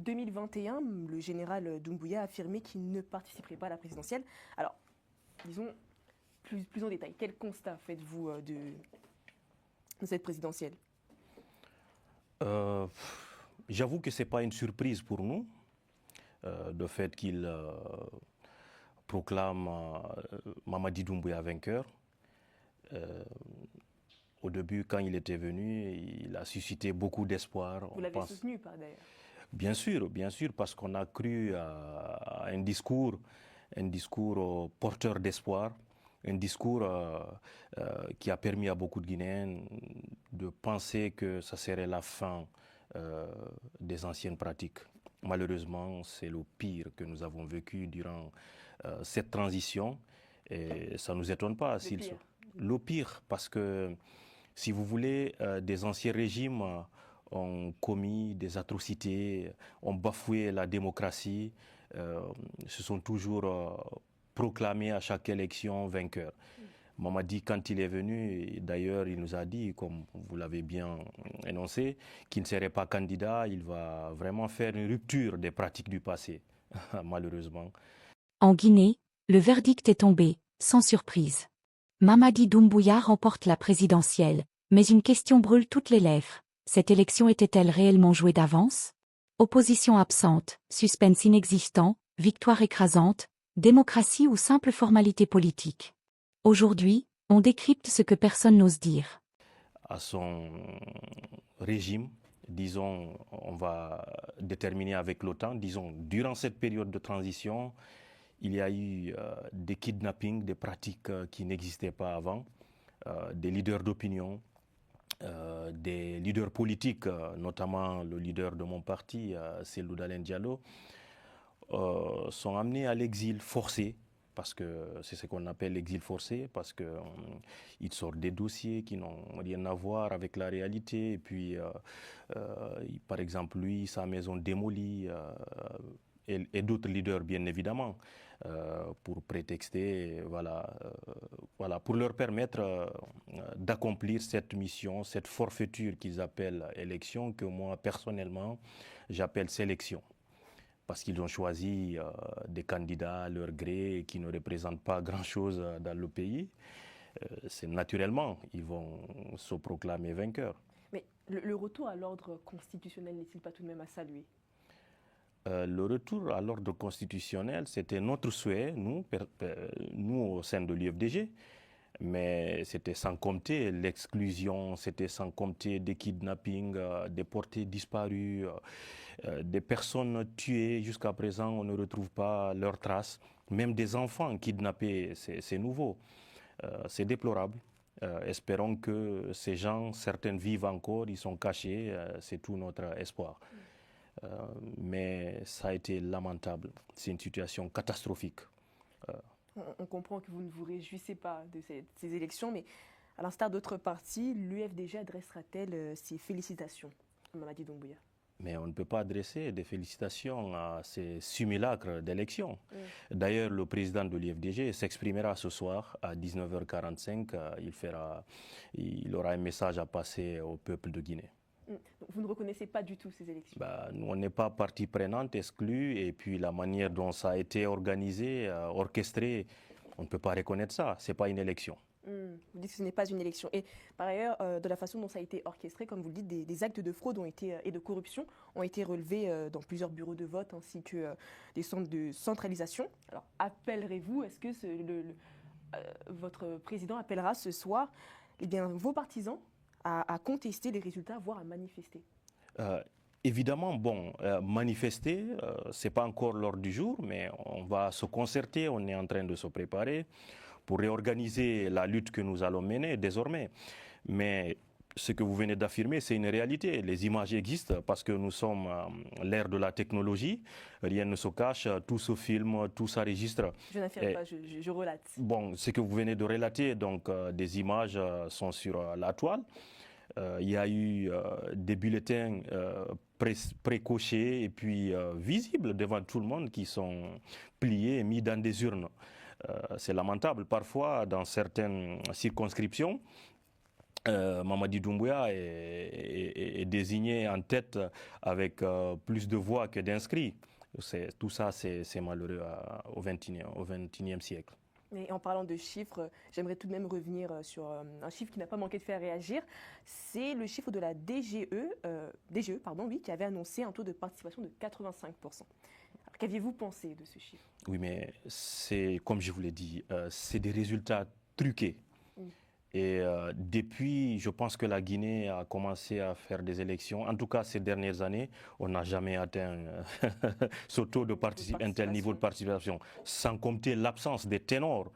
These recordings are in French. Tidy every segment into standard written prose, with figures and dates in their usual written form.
2021, le général Doumbouya a affirmé qu'il ne participerait pas à la présidentielle. Alors, disons plus en détail, quel constat faites-vous de cette présidentielle? Euh, J'avoue que ce n'est pas une surprise pour nous, le fait qu'il proclame Mamadi Doumbouya vainqueur. Au début, quand il était venu, il a suscité beaucoup d'espoir. Vous l'avez soutenu, par d'ailleurs? Bien sûr, parce qu'on a cru à un discours porteur d'espoir, un discours qui a permis à beaucoup de Guinéens de penser que ça serait la fin des anciennes pratiques. Malheureusement, c'est le pire que nous avons vécu durant cette transition et ça ne nous étonne pas. Le pire, parce que si vous voulez, des anciens régimes ont commis des atrocités, ont bafoué la démocratie, se sont toujours proclamés à chaque élection vainqueurs. Mamadi, quand il est venu, d'ailleurs, il nous a dit, comme vous l'avez bien énoncé, qu'il ne serait pas candidat, il va vraiment faire une rupture des pratiques du passé, malheureusement. En Guinée, le verdict est tombé, sans surprise. Mamadi Doumbouya remporte la présidentielle, mais une question brûle toutes les lèvres. Cette élection était-elle réellement jouée d'avance? Opposition absente, suspense inexistant, victoire écrasante, démocratie ou simple formalité politique? Aujourd'hui, on décrypte ce que personne n'ose dire. À son régime, disons, on va déterminer avec l'OTAN, disons, durant cette période de transition, il y a eu des kidnappings, des pratiques qui n'existaient pas avant, des leaders d'opinion, des leaders politiques, notamment le leader de mon parti, Cellou Dalein Diallo, sont amenés à l'exil forcé, parce que c'est ce qu'on appelle l'exil forcé, parce qu'ils sortent des dossiers qui n'ont rien à voir avec la réalité, et puis, par exemple, lui, sa maison démolie, et d'autres leaders, bien évidemment, pour prétexter, voilà, pour leur permettre d'accomplir cette mission, cette forfaiture qu'ils appellent élection, que moi, personnellement, j'appelle sélection. Parce qu'ils ont choisi des candidats à leur gré qui ne représentent pas grand-chose dans le pays. C'est naturellement, ils vont se proclamer vainqueurs. Mais le retour à l'ordre constitutionnel n'est-il pas tout de même à saluer? Le retour à l'ordre constitutionnel, c'était notre souhait, nous au sein de l'UFDG, mais c'était sans compter l'exclusion, c'était sans compter des kidnappings, des portées disparues, des personnes tuées. Jusqu'à présent, on ne retrouve pas leurs traces. Même des enfants kidnappés, c'est nouveau. C'est déplorable. Espérons que ces gens, certains vivent encore, ils sont cachés, c'est tout notre espoir. Mais ça a été lamentable. C'est une situation catastrophique. On comprend que vous ne vous réjouissez pas de ces élections, mais à l'instar d'autres partis, l'UFDG adressera-t-elle ses félicitations à Mamadi Doumbouya? Mais on ne peut pas adresser des félicitations à ces simulacres d'élections. D'ailleurs, le président de l'UFDG s'exprimera ce soir à 19h45. Il aura un message à passer au peuple de Guinée. Vous ne reconnaissez pas du tout ces élections? Nous, on n'est pas partie prenante, exclue, et puis la manière dont ça a été organisé, orchestré, on ne peut pas reconnaître ça. Ce n'est pas une élection. Vous dites que ce n'est pas une élection. Et par ailleurs, de la façon dont ça a été orchestré, comme vous le dites, des actes de fraude et de corruption ont été relevés dans plusieurs bureaux de vote ainsi que des centres de centralisation. Alors, appellerez-vous, est-ce que votre président appellera ce soir vos partisans à contester les résultats, voire à manifester? Évidemment, manifester, ce n'est pas encore l'ordre du jour, mais on va se concerter, on est en train de se préparer pour réorganiser la lutte que nous allons mener désormais. Mais ce que vous venez d'affirmer, c'est une réalité. Les images existent parce que nous sommes à l'ère de la technologie. Rien ne se cache, tout se filme, tout s'enregistre. Je n'affirme pas, je relate. Bon, ce que vous venez de relater, donc des images sont sur la toile. Il y a eu des bulletins précochés et puis visibles devant tout le monde qui sont pliés et mis dans des urnes. C'est lamentable. Parfois, dans certaines circonscriptions, Mamadi Doumbouya est désigné en tête avec plus de voix que d'inscrits. Tout ça, c'est malheureux au XXIe siècle. Et en parlant de chiffres, j'aimerais tout de même revenir sur un chiffre qui n'a pas manqué de faire réagir. C'est le chiffre de la DGE, oui, qui avait annoncé un taux de participation de 85%. Qu'aviez-vous pensé de ce chiffre? Oui, mais c'est, comme je vous l'ai dit, c'est des résultats truqués. Et depuis, je pense que la Guinée a commencé à faire des élections. En tout cas, ces dernières années, on n'a jamais atteint ce taux de un tel niveau de participation, sans compter l'absence des ténors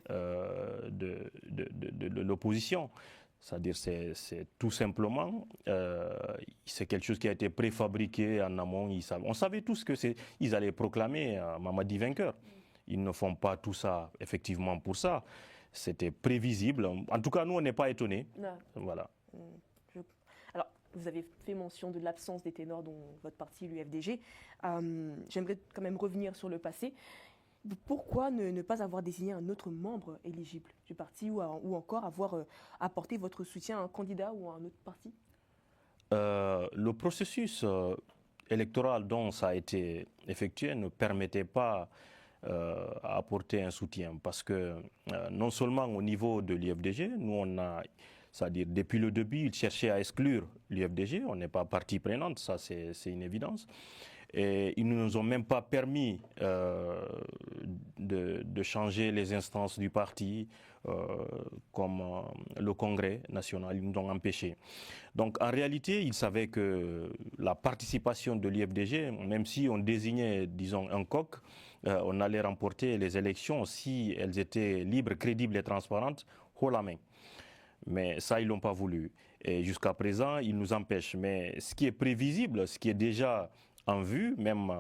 de l'opposition. C'est-à-dire, c'est tout simplement, c'est quelque chose qui a été préfabriqué en amont. On savait tous qu'ils allaient proclamer Mamadi vainqueur. Ils ne font pas tout ça, effectivement, pour ça. C'était prévisible. En tout cas, nous, on n'est pas étonnés. Voilà. Alors, vous avez fait mention de l'absence des ténors dont votre parti, l'UFDG. J'aimerais quand même revenir sur le passé. Pourquoi ne pas avoir désigné un autre membre éligible du parti ou encore avoir apporté votre soutien à un candidat ou à un autre parti? Le processus électoral dont ça a été effectué ne permettait pas à apporter un soutien parce que non seulement au niveau de l'UFDG, nous on a, c'est-à-dire depuis le début, ils cherchaient à exclure l'UFDG, on n'est pas partie prenante, ça c'est une évidence. Et ils ne nous ont même pas permis de changer les instances du parti comme le Congrès national, ils nous ont empêchés. Donc en réalité, ils savaient que la participation de l'UFDG, même si on désignait, disons, un coq, on allait remporter les élections si elles étaient libres, crédibles et transparentes, haut la main. Mais ça, ils ne l'ont pas voulu. Et jusqu'à présent, ils nous empêchent. Mais ce qui est prévisible, ce qui est déjà en vue, même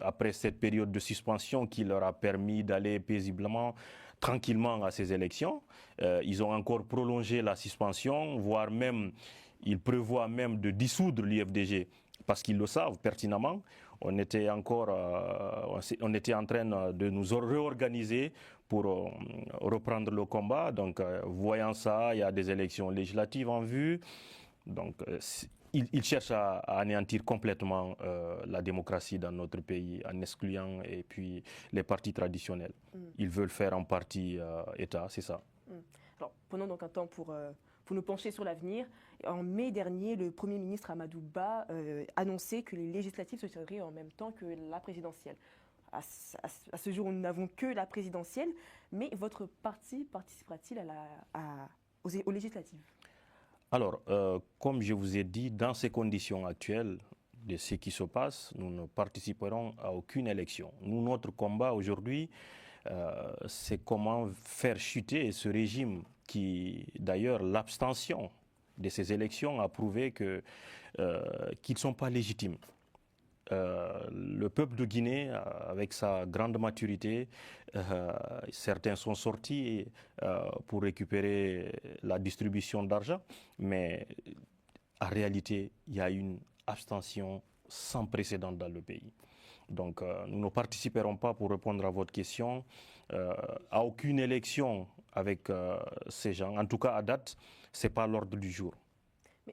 après cette période de suspension qui leur a permis d'aller paisiblement, tranquillement à ces élections, ils ont encore prolongé la suspension, voire même, ils prévoient même de dissoudre l'UFDG, parce qu'ils le savent pertinemment. On était en train de nous réorganiser pour reprendre le combat. Donc, voyant ça, il y a des élections législatives en vue. Donc, ils cherchent à anéantir complètement la démocratie dans notre pays en excluant et puis les partis traditionnels. Ils veulent faire en partie État, c'est ça. Alors, prenons donc un temps pour nous pencher sur l'avenir. En mai dernier, le Premier ministre Amadou Ba annonçait que les législatives se tiendraient en même temps que la présidentielle. À ce jour, nous n'avons que la présidentielle, mais votre parti participera-t-il aux législatives? Alors, comme je vous ai dit, dans ces conditions actuelles de ce qui se passe, nous ne participerons à aucune élection. Nous, notre combat aujourd'hui, c'est comment faire chuter ce régime qui, d'ailleurs, l'abstention de ces élections a prouvé qu'ils ne sont pas légitimes. Le peuple de Guinée, avec sa grande maturité, certains sont sortis pour récupérer la distribution d'argent, mais en réalité, il y a une abstention sans précédent dans le pays. Donc, nous ne participerons pas, pour répondre à votre question, à aucune élection avec ces gens. En tout cas, à date, ce n'est pas l'ordre du jour.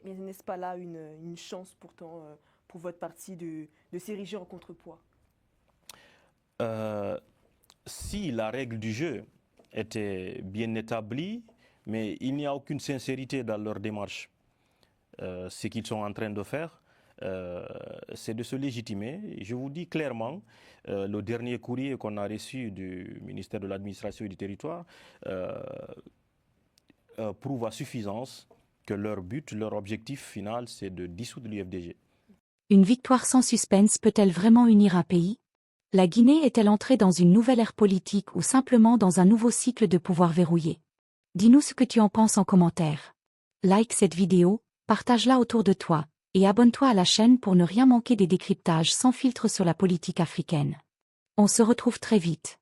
Mais n'est-ce pas là une chance pourtant pour votre parti de s'ériger en contrepoids? Si la règle du jeu était bien établie, mais il n'y a aucune sincérité dans leur démarche. Ce qu'ils sont en train de faire, c'est de se légitimer. Je vous dis clairement, le dernier courrier qu'on a reçu du ministère de l'Administration et du Territoire prouve à suffisance que leur but, leur objectif final, c'est de dissoudre l'UFDG. Une victoire sans suspense peut-elle vraiment unir un pays? La Guinée est-elle entrée dans une nouvelle ère politique ou simplement dans un nouveau cycle de pouvoir verrouillé? Dis-nous ce que tu en penses en commentaire. Like cette vidéo, partage-la autour de toi, et abonne-toi à la chaîne pour ne rien manquer des décryptages sans filtre sur la politique africaine. On se retrouve très vite.